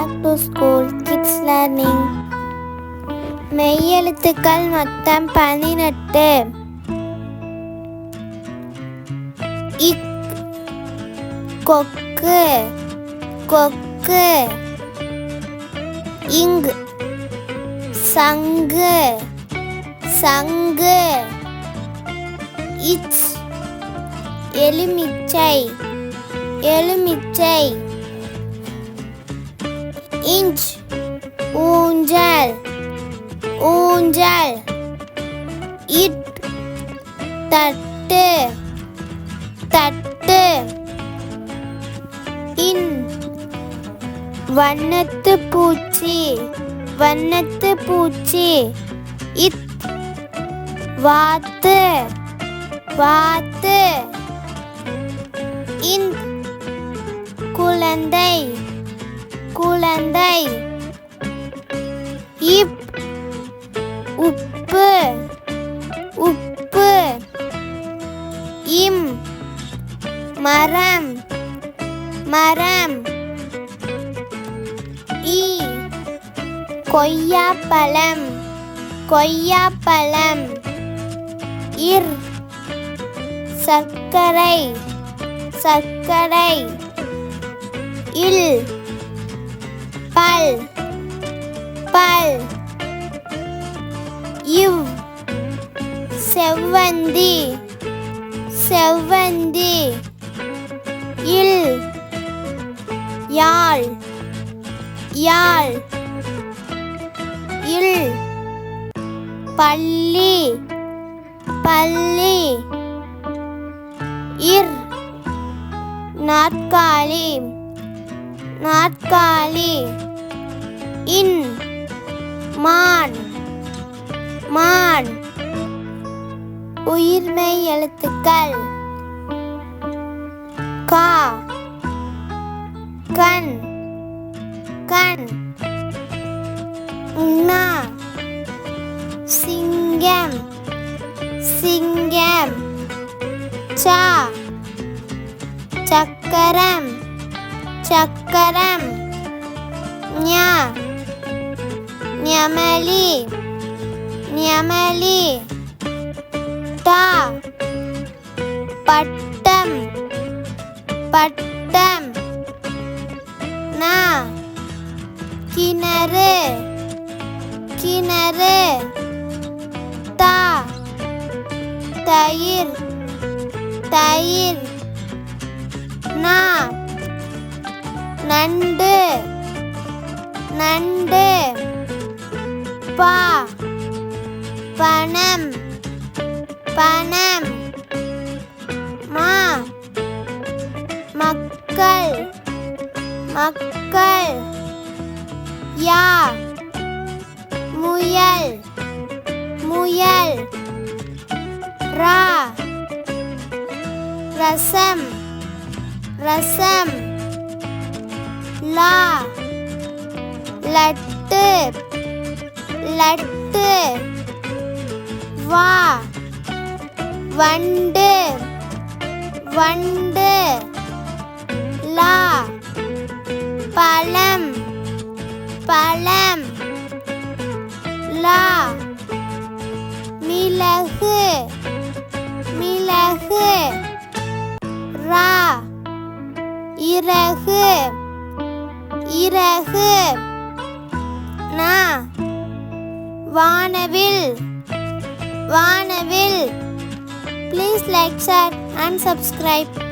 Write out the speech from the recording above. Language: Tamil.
back to school kids learning. மெய்யெழுத்துக்கள் மொத்தம் 18. இக் கொக்கு கொக்கு. இங் சங்கு சங்கு. இச் எலுமிச்சை எலுமிச்சை. இஞ்ச் ஊஞ்சல் ஊஞ்சல். இட் தட்டு தட்டு. இன் வண்ணத்து பூச்சி வண்ணத்து பூச்சி. இத் வாத்து வாத்து. இன் குழந்தை குழந்தை. இப் உப்பு உப்பு. இம் மரம் மரம். இ கொய்யாப்பழம் கொய்யாப்பழம். இர் சர்க்கரை சர்க்கரை. இல் பல் பல். இவ் செவ்வந்தி செவ்வந்தி. இல் யாழ் யாழ். இல் பள்ளி பள்ளி. இர் நாற்காலி நாற்காலி. இன் மான் மான். உயிர்மெய் எழுத்துக்கள் கா கண் கண். ஞ சிங்கம் சிங்கம். ச சக்கரம் சக்கரம். ஞ ஞமலி ஞமலி. ட பட்டம் பட்டம். ந கிணறு கிணறு. த தயிர் தயிர். ந நண்டு நண்டு. ப பணம் பணம். ம மக்கள் மக்கள். யா முயல் முயல். ரா ரசம் ரசம். லா லட்டு லட்டு. வா வண்டு வண்டு. லா பழம் பழம். லா மிளகு மிளகு. ரா இறகு இறகு. ந வானவில் வானவில். Please like, share and subscribe.